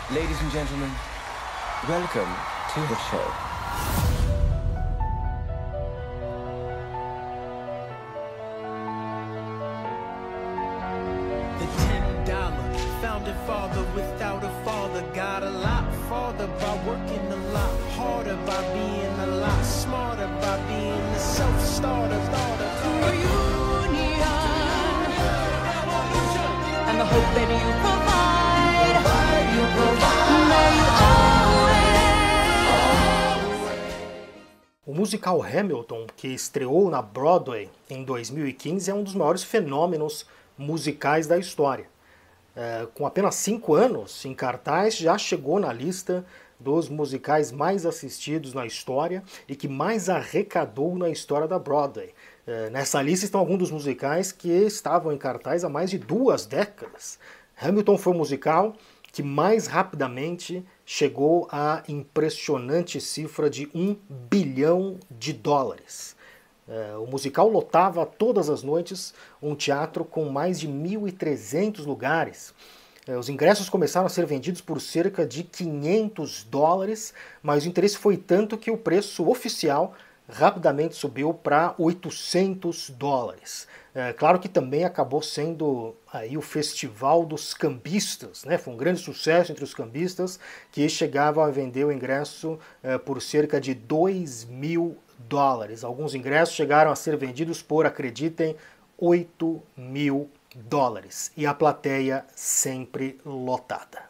Ladies and gentlemen, welcome to the show. The $10 founding father without a father got a lot farther by working a lot harder, by being a lot smarter, by being the self-starter, Union and the hope that you provide, may you always. O musical Hamilton, que estreou na Broadway em 2015, é um dos maiores fenômenos musicais da história. Com apenas 5 anos em cartaz, já chegou na lista dos musicais mais assistidos na história e que mais arrecadou na história da Broadway. Nessa lista estão alguns dos musicais que estavam em cartaz há mais de 2 décadas. Hamilton foi o musical que mais rapidamente chegou à impressionante cifra de $1 bilhão. O musical lotava todas as noites um teatro com mais de 1.300 lugares. Os ingressos começaram a ser vendidos por cerca de $500, mas o interesse foi tanto que o preço oficial rapidamente subiu para $800. Claro que também acabou sendo aí o festival dos cambistas, né? Foi um grande sucesso entre os cambistas, que chegavam a vender o ingresso por cerca de $2.000. Alguns ingressos chegaram a ser vendidos por, acreditem, $8.000. E a plateia sempre lotada.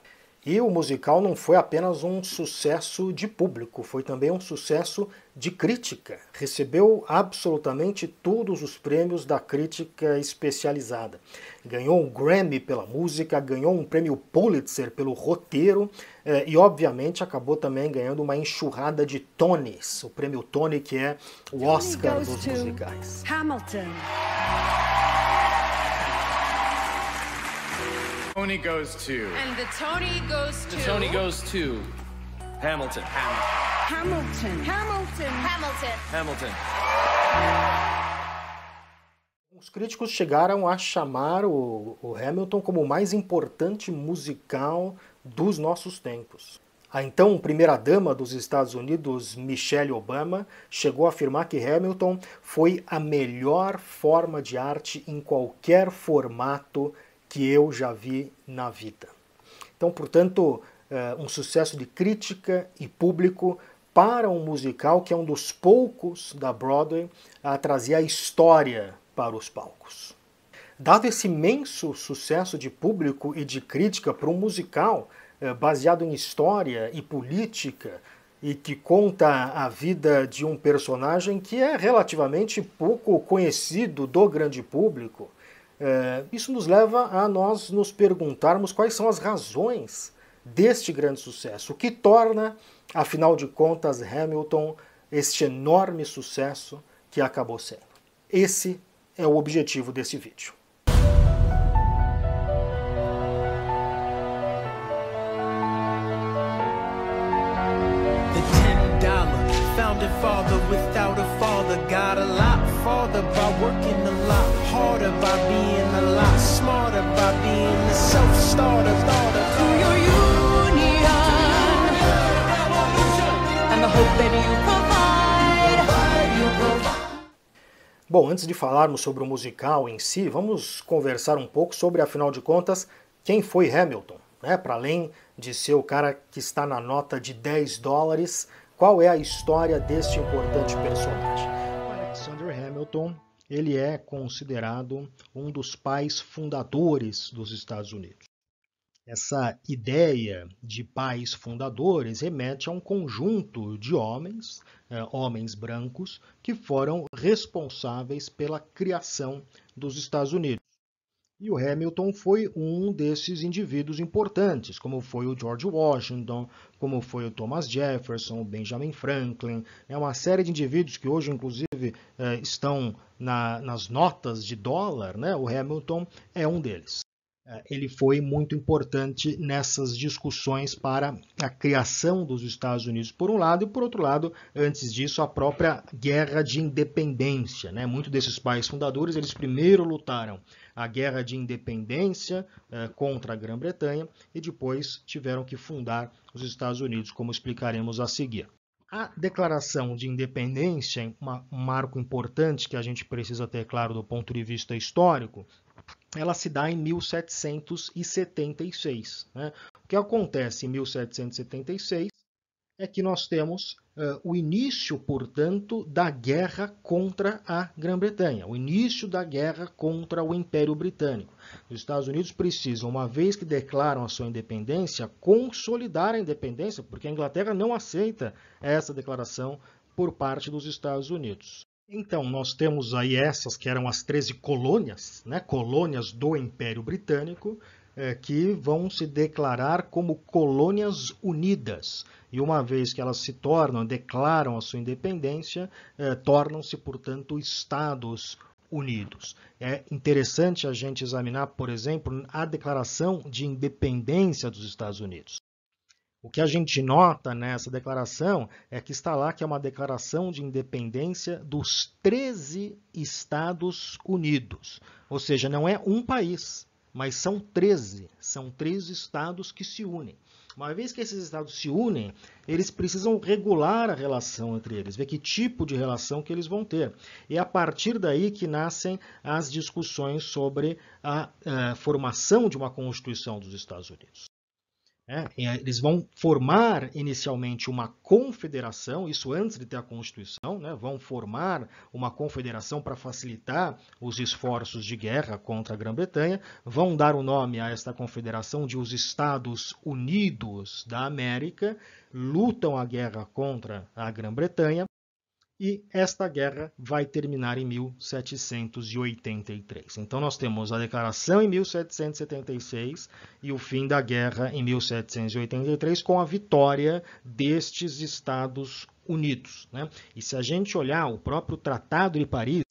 E o musical não foi apenas um sucesso de público, foi também um sucesso de crítica. Recebeu absolutamente todos os prêmios da crítica especializada. Ganhou um Grammy pela música, ganhou um prêmio Pulitzer pelo roteiro e, obviamente, acabou também ganhando uma enxurrada de Tonys, o prêmio Tony, que é o Oscar dos musicais. Hamilton. Tony goes to. And the Tony goes to. The Tony goes to Hamilton. Hamilton. Hamilton. Hamilton. Os críticos chegaram a chamar o Hamilton como o mais importante musical dos nossos tempos. A então primeira-dama dos Estados Unidos, Michelle Obama, chegou a afirmar que Hamilton foi a melhor forma de arte em qualquer formato que eu já vi na vida. Então, portanto, um sucesso de crítica e público para um musical que é um dos poucos da Broadway a trazer a história para os palcos. Dado esse imenso sucesso de público e de crítica para um musical baseado em história e política e que conta a vida de um personagem que é relativamente pouco conhecido do grande público, isso nos leva a nós nos perguntarmos quais são as razões deste grande sucesso, o que torna, afinal de contas, Hamilton este enorme sucesso que acabou sendo. Esse é o objetivo desse vídeo. founding father without a father got a lot farther by working a lot harder, by being a lot smarter, by being the self-starter, To your union and the hope that you provide. Bom, antes de falarmos sobre o musical em si, vamos conversar um pouco sobre, afinal de contas, quem foi Hamilton, né? Para além de ser o cara que está na nota de $10, qual é a história deste importante personagem? Alexander Hamilton, ele é considerado um dos pais fundadores dos Estados Unidos. Essa ideia de pais fundadores remete a um conjunto de homens, homens brancos, que foram responsáveis pela criação dos Estados Unidos. E o Hamilton foi um desses indivíduos importantes, como foi o George Washington, como foi o Thomas Jefferson, o Benjamin Franklin, uma série de indivíduos que hoje, inclusive, estão nas notas de dólar, né? O Hamilton é um deles. Ele foi muito importante nessas discussões para a criação dos Estados Unidos, por um lado, e por outro lado, antes disso, a própria guerra de independência, né? Muitos desses pais fundadores, eles primeiro lutaram a Guerra de Independência contra a Grã-Bretanha e depois tiveram que fundar os Estados Unidos, como explicaremos a seguir. A Declaração de Independência, um marco importante que a gente precisa ter claro do ponto de vista histórico, ela se dá em 1776. Né? O que acontece em 1776 é que nós temos o início, portanto, da guerra contra a Grã-Bretanha, o início da guerra contra o Império Britânico. Os Estados Unidos precisam, uma vez que declaram a sua independência, consolidar a independência, porque a Inglaterra não aceita essa declaração por parte dos Estados Unidos. Então, nós temos aí essas que eram as 13 colônias, né, colônias do Império Britânico, que vão se declarar como colônias unidas. E uma vez que elas se declaram a sua independência, tornam-se, portanto, Estados Unidos. É interessante a gente examinar, por exemplo, a Declaração de Independência dos Estados Unidos. O que a gente nota nessa declaração é que está lá que é uma declaração de independência dos 13 Estados Unidos. Ou seja, não é um país, mas são 13 estados que se unem. Uma vez que esses estados se unem, eles precisam regular a relação entre eles, ver que tipo de relação que eles vão ter. E é a partir daí que nascem as discussões sobre a formação de uma Constituição dos Estados Unidos. Eles vão formar inicialmente uma confederação, isso antes de ter a Constituição, né? Vão formar uma confederação para facilitar os esforços de guerra contra a Grã-Bretanha, vão dar o nome a esta confederação de os Estados Unidos da América, lutam a guerra contra a Grã-Bretanha, e esta guerra vai terminar em 1783. Então nós temos a declaração em 1776 e o fim da guerra em 1783 com a vitória destes Estados Unidos. Né? E se a gente olhar o próprio Tratado de Paris,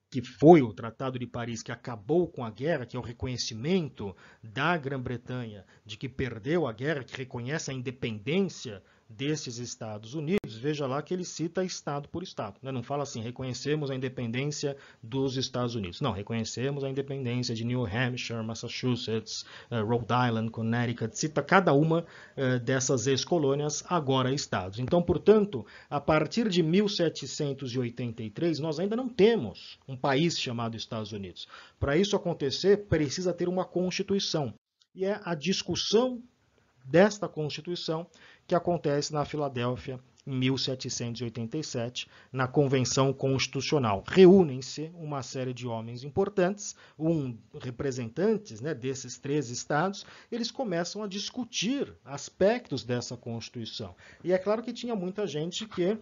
que foi o Tratado de Paris que acabou com a guerra, que é o reconhecimento da Grã-Bretanha de que perdeu a guerra, que reconhece a independência desses Estados Unidos, veja lá que ele cita estado por estado. Né? Não fala assim, reconhecemos a independência dos Estados Unidos. Não, reconhecemos a independência de New Hampshire, Massachusetts, Rhode Island, Connecticut. Cita cada uma dessas ex-colônias, agora estados. Então, portanto, a partir de 1783, nós ainda não temos um país chamado Estados Unidos. Para isso acontecer, precisa ter uma Constituição. E é a discussão desta Constituição que acontece na Filadélfia em 1787, na Convenção Constitucional. Reúnem-se uma série de homens importantes, representantes, né, desses 13 estados, eles começam a discutir aspectos dessa Constituição. E é claro que tinha muita gente que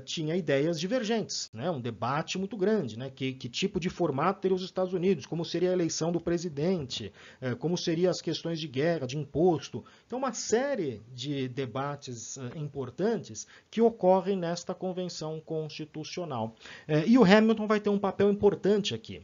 tinha ideias divergentes, né, um debate muito grande, né, que tipo de formato teria os Estados Unidos, como seria a eleição do presidente, como seriam as questões de guerra, de imposto. Então, uma série de debates importantes que ocorrem nesta Convenção Constitucional. E o Hamilton vai ter um papel importante aqui,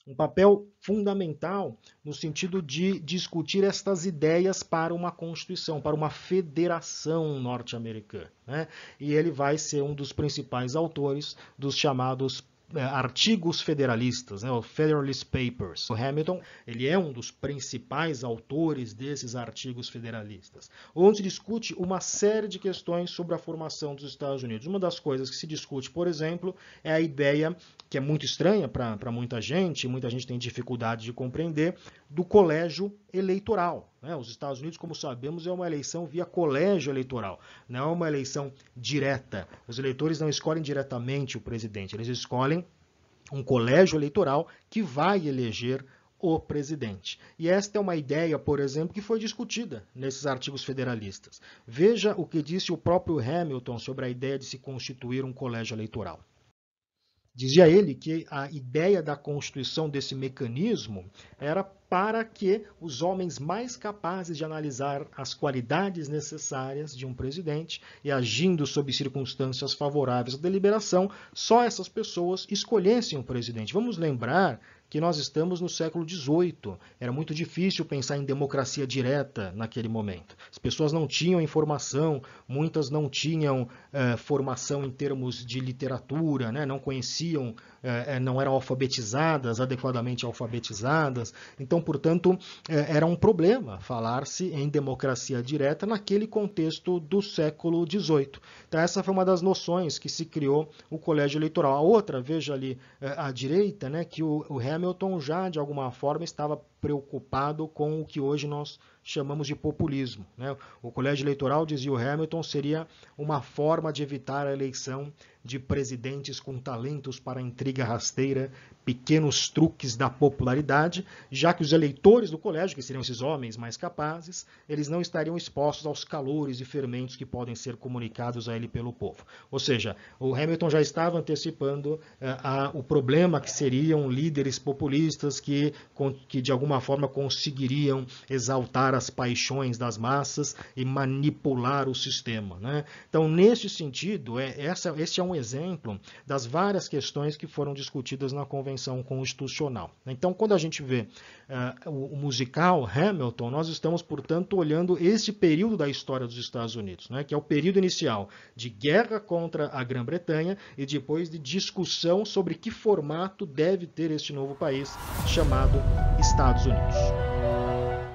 um papel fundamental no sentido de discutir estas ideias para uma Constituição, para uma federação norte-americana. Né? E ele vai ser um dos principais autores dos chamados artigos federalistas, né, o Federalist Papers. O Hamilton, ele é um dos principais autores desses artigos federalistas, onde se discute uma série de questões sobre a formação dos Estados Unidos. Uma das coisas que se discute, por exemplo, é a ideia, que é muito estranha para muita gente tem dificuldade de compreender, do colégio eleitoral. Né? Os Estados Unidos, como sabemos, é uma eleição via colégio eleitoral, não é uma eleição direta. Os eleitores não escolhem diretamente o presidente, eles escolhem um colégio eleitoral que vai eleger o presidente. E esta é uma ideia, por exemplo, que foi discutida nesses artigos federalistas. Veja o que disse o próprio Hamilton sobre a ideia de se constituir um colégio eleitoral. Dizia ele que a ideia da constituição desse mecanismo era para que os homens mais capazes de analisar as qualidades necessárias de um presidente e agindo sob circunstâncias favoráveis à deliberação, só essas pessoas escolhessem o presidente. Vamos lembrar que nós estamos no século XVIII. Era muito difícil pensar em democracia direta naquele momento. As pessoas não tinham informação, muitas não tinham formação em termos de literatura, né? Não conheciam, não eram adequadamente alfabetizadas. Então, portanto, era um problema falar-se em democracia direta naquele contexto do século XVIII. Então, essa foi uma das noções que se criou o colégio eleitoral. A outra, veja ali à direita, né, que o Hamilton já, de alguma forma, estava preocupado com o que hoje nós chamamos de populismo, né? O colégio eleitoral, dizia o Hamilton, seria uma forma de evitar a eleição de presidentes com talentos para a intriga rasteira, pequenos truques da popularidade, já que os eleitores do colégio, que seriam esses homens mais capazes, eles não estariam expostos aos calores e fermentos que podem ser comunicados a ele pelo povo. Ou seja, o Hamilton já estava antecipando o problema que seriam líderes populistas que de alguma forma conseguiriam exaltar as paixões das massas e manipular o sistema, né? Então, nesse sentido, esse é um exemplo das várias questões que foram discutidas na Convenção Constitucional. Então, quando a gente vê o musical Hamilton, nós estamos, portanto, olhando esse período da história dos Estados Unidos, né, que é o período inicial de guerra contra a Grã-Bretanha e depois de discussão sobre que formato deve ter este novo país chamado Estados Unidos.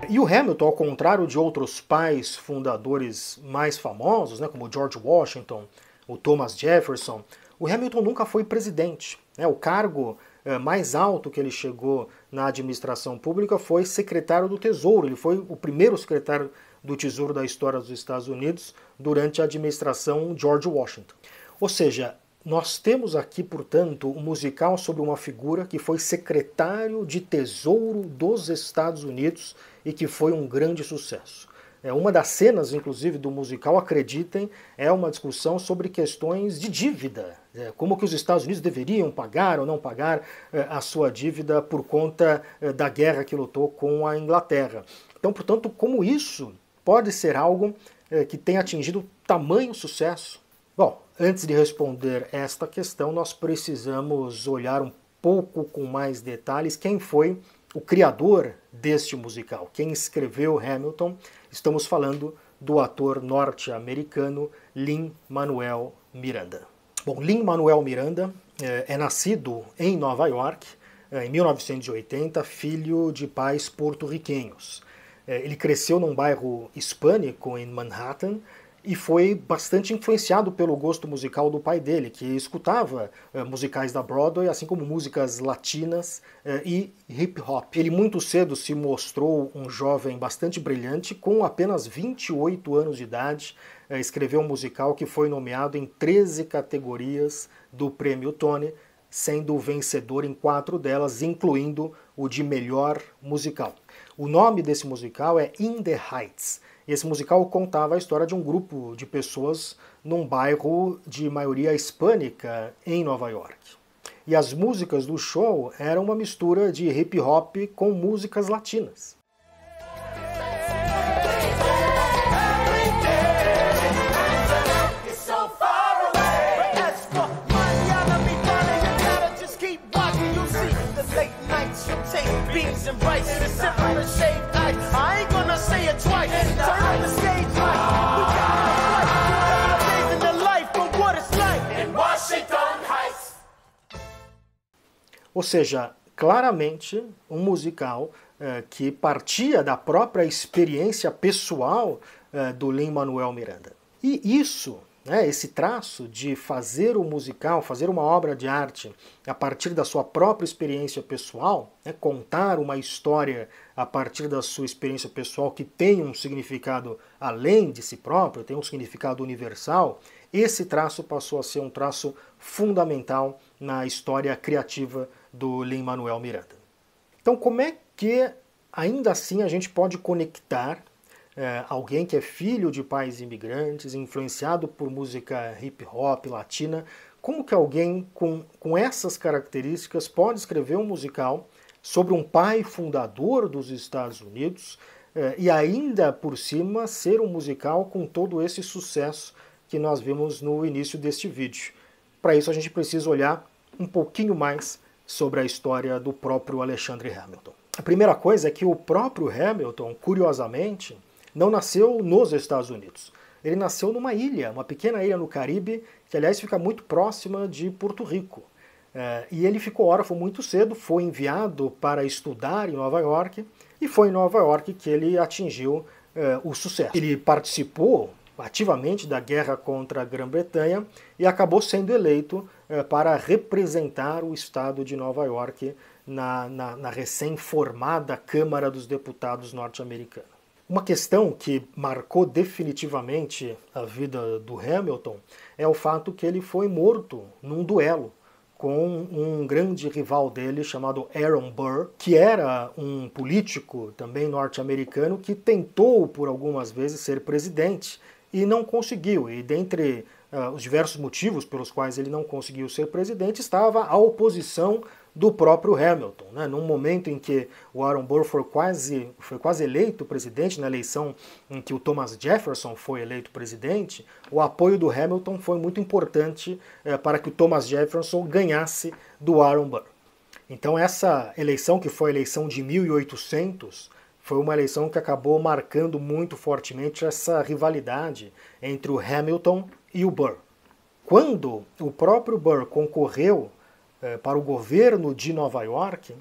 E o Hamilton, ao contrário de outros pais fundadores mais famosos, né, como George Washington, o Thomas Jefferson, o Hamilton nunca foi presidente, né? O cargo mais alto que ele chegou na administração pública foi secretário do Tesouro. Ele foi o primeiro secretário do Tesouro da história dos Estados Unidos durante a administração George Washington. Ou seja, nós temos aqui, portanto, um musical sobre uma figura que foi secretário de Tesouro dos Estados Unidos e que foi um grande sucesso. Uma das cenas, inclusive, do musical, acreditem, é uma discussão sobre questões de dívida. Como que os Estados Unidos deveriam pagar ou não pagar a sua dívida por conta da guerra que lutou com a Inglaterra. Então, portanto, como isso pode ser algo que tenha atingido tamanho sucesso? Bom, antes de responder esta questão, nós precisamos olhar um pouco com mais detalhes quem foi o criador deste musical, quem escreveu Hamilton. Estamos falando do ator norte-americano Lin-Manuel Miranda. Bom, Lin-Manuel Miranda é nascido em Nova York em 1980, filho de pais porto-riquenhos. Ele cresceu num bairro hispânico em Manhattan e foi bastante influenciado pelo gosto musical do pai dele, que escutava musicais da Broadway, assim como músicas latinas e hip hop. Ele muito cedo se mostrou um jovem bastante brilhante, com apenas 28 anos de idade, escreveu um musical que foi nomeado em 13 categorias do Prêmio Tony, sendo o vencedor em 4 delas, incluindo o de melhor musical. O nome desse musical é In the Heights. Esse musical contava a história de um grupo de pessoas num bairro de maioria hispânica em Nova York. E as músicas do show eram uma mistura de hip hop com músicas latinas. Ou seja, claramente um musical que partia da própria experiência pessoal do Lin-Manuel Miranda. E isso, esse traço de fazer o musical, fazer uma obra de arte a partir da sua própria experiência pessoal, contar uma história a partir da sua experiência pessoal que tem um significado além de si próprio, tem um significado universal, esse traço passou a ser um traço fundamental na história criativa do Lin-Manuel Miranda. Então, como é que, ainda assim, a gente pode conectar alguém que é filho de pais imigrantes, influenciado por música hip hop latina, como que alguém com essas características pode escrever um musical sobre um pai fundador dos Estados Unidos e ainda por cima ser um musical com todo esse sucesso que nós vimos no início deste vídeo? Para isso a gente precisa olhar um pouquinho mais sobre a história do próprio Alexander Hamilton. A primeira coisa é que o próprio Hamilton, curiosamente, não nasceu nos Estados Unidos. Ele nasceu numa ilha, uma pequena ilha no Caribe, que aliás fica muito próxima de Porto Rico. E ele ficou órfão muito cedo, foi enviado para estudar em Nova York, e foi em Nova York que ele atingiu o sucesso. Ele participou ativamente da guerra contra a Grã-Bretanha e acabou sendo eleito para representar o estado de Nova York na recém-formada Câmara dos Deputados norte-americana. Uma questão que marcou definitivamente a vida do Hamilton é o fato que ele foi morto num duelo com um grande rival dele chamado Aaron Burr, que era um político também norte-americano que tentou por algumas vezes ser presidente e não conseguiu. E dentre os diversos motivos pelos quais ele não conseguiu ser presidente estava a oposição do próprio Hamilton. Num momento em que o Aaron Burr foi quase eleito presidente, na eleição em que o Thomas Jefferson foi eleito presidente, o apoio do Hamilton foi muito importante para que o Thomas Jefferson ganhasse do Aaron Burr. Então essa eleição, que foi a eleição de 1800, foi uma eleição que acabou marcando muito fortemente essa rivalidade entre o Hamilton e o Burr. Quando o próprio Burr concorreu para o governo de Nova York,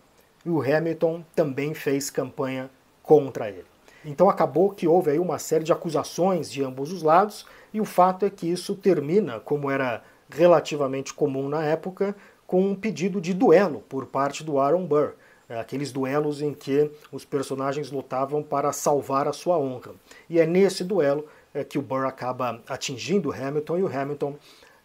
o Hamilton também fez campanha contra ele. Então acabou que houve aí uma série de acusações de ambos os lados, e o fato é que isso termina, como era relativamente comum na época, com um pedido de duelo por parte do Aaron Burr. Aqueles duelos em que os personagens lutavam para salvar a sua honra. E é nesse duelo que o Burr acaba atingindo o Hamilton e o Hamilton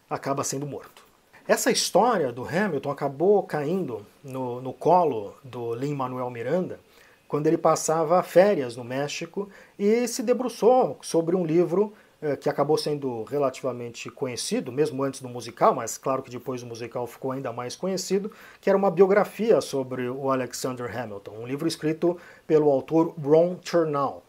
acaba sendo morto. Essa história do Hamilton acabou caindo no colo do Lin-Manuel Miranda quando ele passava férias no México e se debruçou sobre um livro que acabou sendo relativamente conhecido, mesmo antes do musical, mas claro que depois do musical ficou ainda mais conhecido, que era uma biografia sobre o Alexander Hamilton, um livro escrito pelo autor Ron Chernow.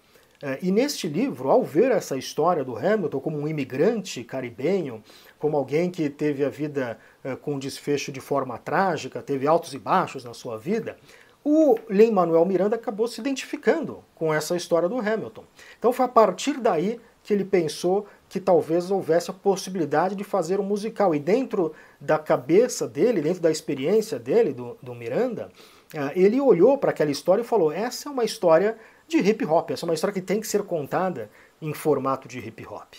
E neste livro, ao ver essa história do Hamilton como um imigrante caribenho, como alguém que teve a vida com um desfecho de forma trágica, teve altos e baixos na sua vida, o Lin-Manuel Miranda acabou se identificando com essa história do Hamilton. Então foi a partir daí que ele pensou que talvez houvesse a possibilidade de fazer um musical. E dentro da cabeça dele, dentro da experiência dele, do Miranda, ele olhou para aquela história e falou: essa é uma história de hip hop, essa é uma história que tem que ser contada em formato de hip hop.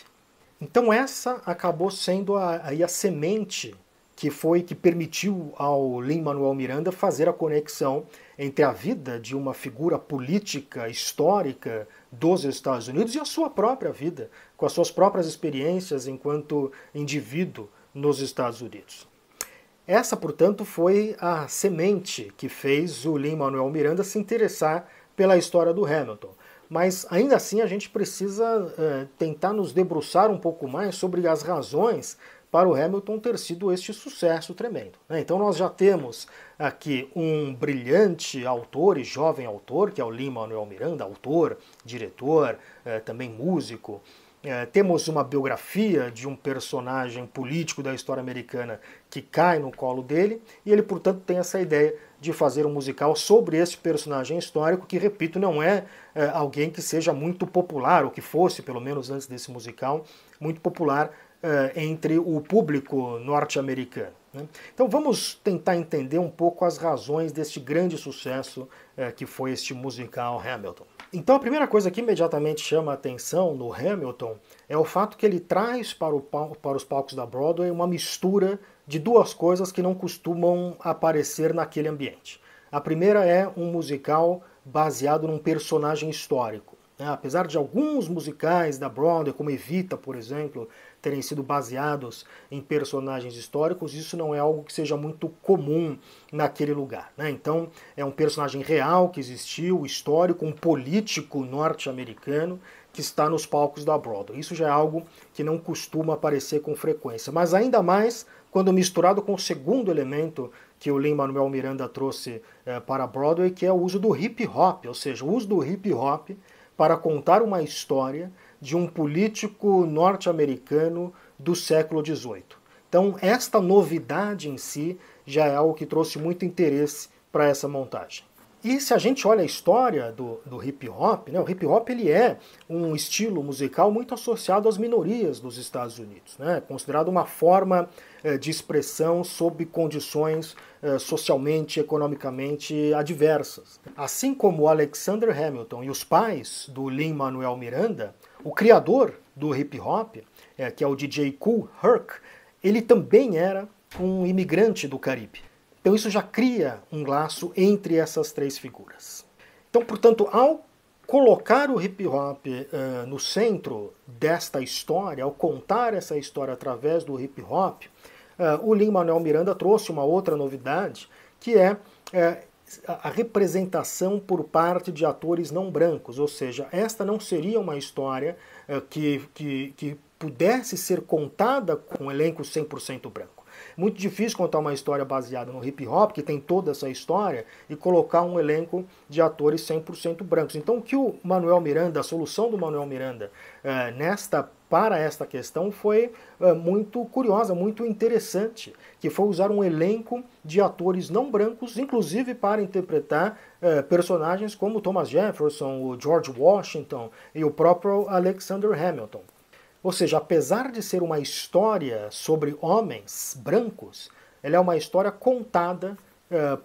Então essa acabou sendo a semente que permitiu ao Lin-Manuel Miranda fazer a conexão entre a vida de uma figura política histórica dos Estados Unidos e a sua própria vida, com as suas próprias experiências enquanto indivíduo nos Estados Unidos. Essa, portanto, foi a semente que fez o Lin-Manuel Miranda se interessar pela história do Hamilton. Mas ainda assim a gente precisa tentar nos debruçar um pouco mais sobre as razões para o Hamilton ter sido este sucesso tremendo. Então nós já temos aqui um brilhante autor e jovem autor, que é o Lin-Manuel Miranda, autor, diretor, também músico. Temos uma biografia de um personagem político da história americana que cai no colo dele, e ele, portanto, tem essa ideia de fazer um musical sobre esse personagem histórico, que, repito, não é alguém que seja muito popular, ou que fosse, pelo menos antes desse musical, muito popular entre o público norte-americano. Então vamos tentar entender um pouco as razões deste grande sucesso que foi este musical Hamilton. Então a primeira coisa que imediatamente chama a atenção no Hamilton é o fato que ele traz para os palcos da Broadway uma mistura de duas coisas que não costumam aparecer naquele ambiente. A primeira é um musical baseado num personagem histórico. Apesar de alguns musicais da Broadway, como Evita, por exemplo, terem sido baseados em personagens históricos, isso não é algo que seja muito comum naquele lugar. Então, é um personagem real que existiu, histórico, um político norte-americano que está nos palcos da Broadway. Isso já é algo que não costuma aparecer com frequência, mas ainda mais quando misturado com o segundo elemento que o Lin-Manuel Miranda trouxe para a Broadway, que é o uso do hip hop, ou seja, o uso do hip hop para contar uma história de um político norte-americano do século XVIII. Então, esta novidade em si já é algo que trouxe muito interesse para essa montagem. E se a gente olha a história do hip hop, né, o hip hop ele é um estilo musical muito associado às minorias dos Estados Unidos, né, considerado uma forma de expressão sob condições socialmente, economicamente adversas. Assim como Alexander Hamilton e os pais do Lin-Manuel Miranda, o criador do hip hop, que é o DJ Kool Herc, ele também era um imigrante do Caribe. Então isso já cria um laço entre essas três figuras. Então, portanto, ao colocar o hip hop no centro desta história, ao contar essa história através do hip hop, o Lin-Manuel Miranda trouxe uma outra novidade, que é a representação por parte de atores não brancos, ou seja, esta não seria uma história que pudesse ser contada com um elenco 100% branco. Muito difícil contar uma história baseada no hip hop, que tem toda essa história, e colocar um elenco de atores 100% brancos. Então o que o Manuel Miranda, a solução do Manuel Miranda para esta questão foi muito curiosa, muito interessante, que foi usar um elenco de atores não brancos, inclusive para interpretar personagens como Thomas Jefferson, o George Washington e o próprio Alexander Hamilton. Ou seja, apesar de ser uma história sobre homens brancos, ela é uma história contada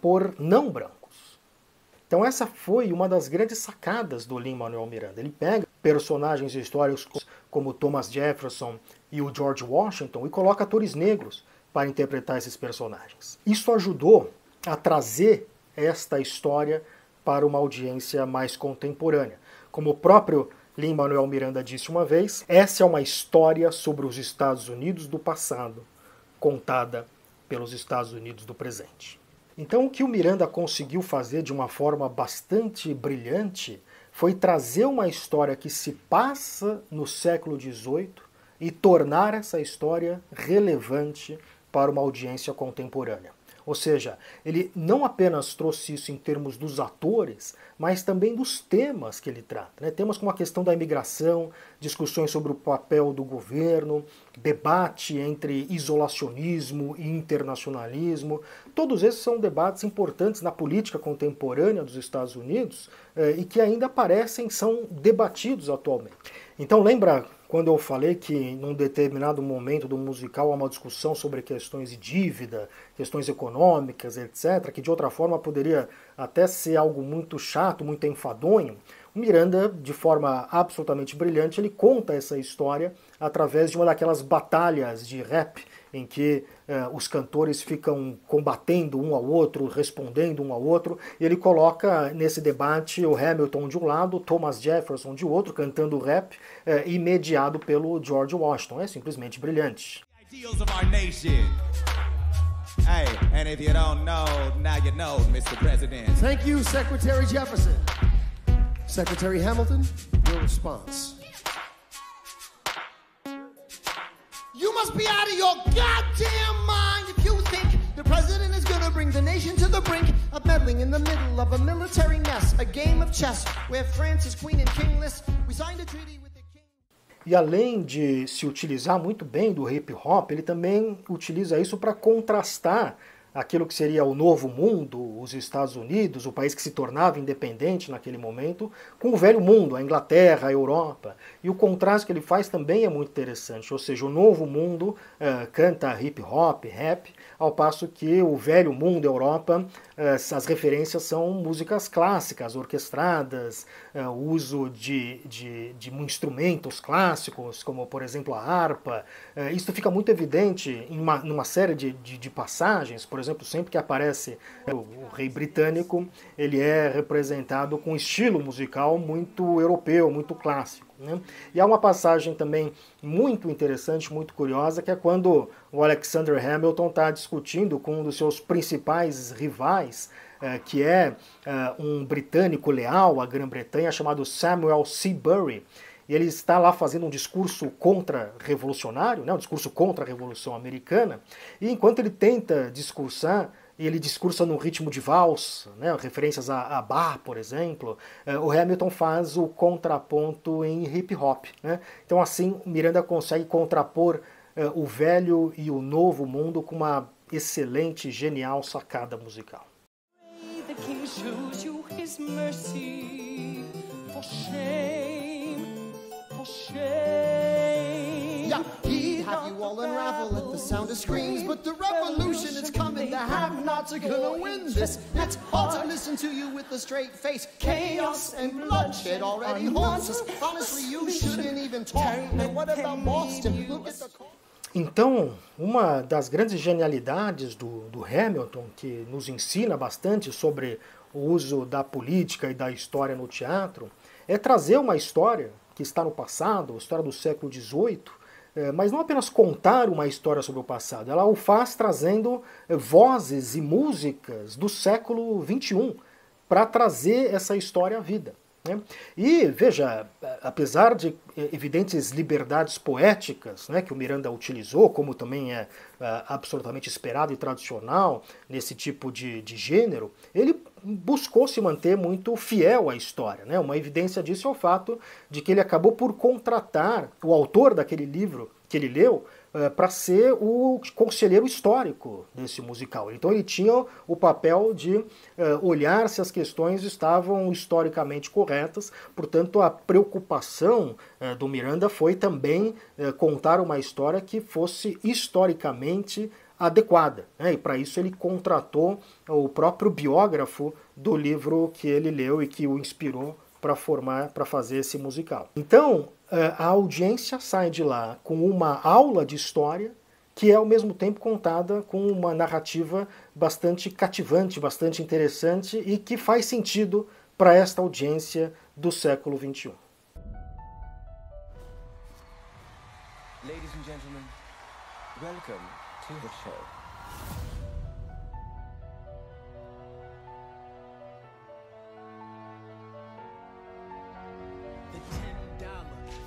por não brancos. Então essa foi uma das grandes sacadas do Lin-Manuel Miranda. Ele pega personagens históricos como Thomas Jefferson e o George Washington e coloca atores negros para interpretar esses personagens. Isso ajudou a trazer esta história para uma audiência mais contemporânea. Como o próprio Lin-Manuel Miranda disse uma vez, essa é uma história sobre os Estados Unidos do passado, contada pelos Estados Unidos do presente. Então o que o Miranda conseguiu fazer de uma forma bastante brilhante foi trazer uma história que se passa no século XVIII e tornar essa história relevante para uma audiência contemporânea. Ou seja, ele não apenas trouxe isso em termos dos atores, mas também dos temas que ele trata, né? Temas como a questão da imigração, discussões sobre o papel do governo, debate entre isolacionismo e internacionalismo. Todos esses são debates importantes na política contemporânea dos Estados Unidos e que ainda aparecem, são debatidos atualmente. Então lembra quando eu falei que num determinado momento do musical há uma discussão sobre questões de dívida, questões econômicas, etc., que de outra forma poderia até ser algo muito chato, muito enfadonho? O Miranda, de forma absolutamente brilhante, ele conta essa história através de uma daquelas batalhas de rap em que os cantores ficam combatendo um ao outro, respondendo um ao outro, e ele coloca nesse debate o Hamilton de um lado, Thomas Jefferson de outro, cantando rap, e mediado pelo George Washington. É simplesmente brilhante. Hey, and if you don't know, now you know, Mr. President. Thank you, Secretary Jefferson. Secretary Hamilton, your response. You must be out of your goddamn mind if you think the president is gonna bring the nation to the brink of meddling in the middle of a military mess, a game of chess where France is queen and kingless. We signed a treaty with the king. E além de se utilizar muito bem do hip hop, ele também utiliza isso para contrastar aquilo que seria o novo mundo, os Estados Unidos, o país que se tornava independente naquele momento, com o velho mundo, a Inglaterra, a Europa. E o contraste que ele faz também é muito interessante, ou seja, o novo mundo canta hip hop, rap, ao passo que o velho mundo, Europa, as referências são músicas clássicas, orquestradas, o uso de instrumentos clássicos, como por exemplo a harpa. Isso fica muito evidente numa série de passagens. Por exemplo, sempre que aparece o rei britânico, ele é representado com um estilo musical muito europeu, muito clássico, né? E há uma passagem também muito interessante, muito curiosa, que é quando o Alexander Hamilton está discutindo com um dos seus principais rivais, que é um britânico leal à Grã-Bretanha, chamado Samuel Seabury. E ele está lá fazendo um discurso contra-revolucionário, né, um discurso contra a Revolução Americana, e enquanto ele tenta discursar, ele discursa no ritmo de valsa, né, referências a Bach, por exemplo, o Hamilton faz o contraponto em hip hop, né? Então assim, Miranda consegue contrapor o velho e o novo mundo com uma excelente, genial sacada musical. The king shows you his mercy. For shame, for shame. Yeah, he'd have you all unravel at the sound of screams, but the revolution is coming. The have-nots are gonna win this. It's all to listen to you with a straight face. Chaos and bloodshed already haunts us. Honestly, you shouldn't even talk. And what about Boston? Look at the... Então, uma das grandes genialidades do Hamilton, que nos ensina bastante sobre o uso da política e da história no teatro, é trazer uma história que está no passado, a história do século XVIII, mas não apenas contar uma história sobre o passado, ela o faz trazendo vozes e músicas do século XXI para trazer essa história à vida. E, veja, apesar de evidentes liberdades poéticas, né, que o Miranda utilizou, como também é absolutamente esperado e tradicional nesse tipo de gênero, ele buscou se manter muito fiel à história. Né? Uma evidência disso é o fato de que ele acabou por contratar o autor daquele livro que ele leu para ser o conselheiro histórico desse musical. Então ele tinha o papel de olhar se as questões estavam historicamente corretas, portanto a preocupação do Miranda foi também contar uma história que fosse historicamente adequada, né? E para isso ele contratou o próprio biógrafo do livro que ele leu e que o inspirou para fazer esse musical. Então, a audiência sai de lá com uma aula de história que é ao mesmo tempo contada com uma narrativa bastante cativante, bastante interessante e que faz sentido para esta audiência do século XXI. Ladies and gentlemen, welcome to the show. The $10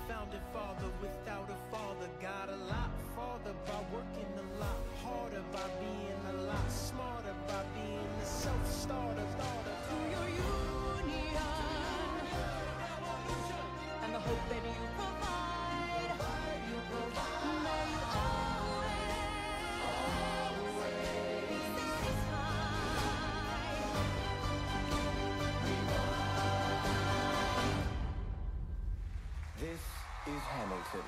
founding father without a father got a lot farther by working a lot harder, by being a lot smarter, by being the self-starter, daughter To your union and the hope that you provide. May you always be satisfied. This is Hamilton.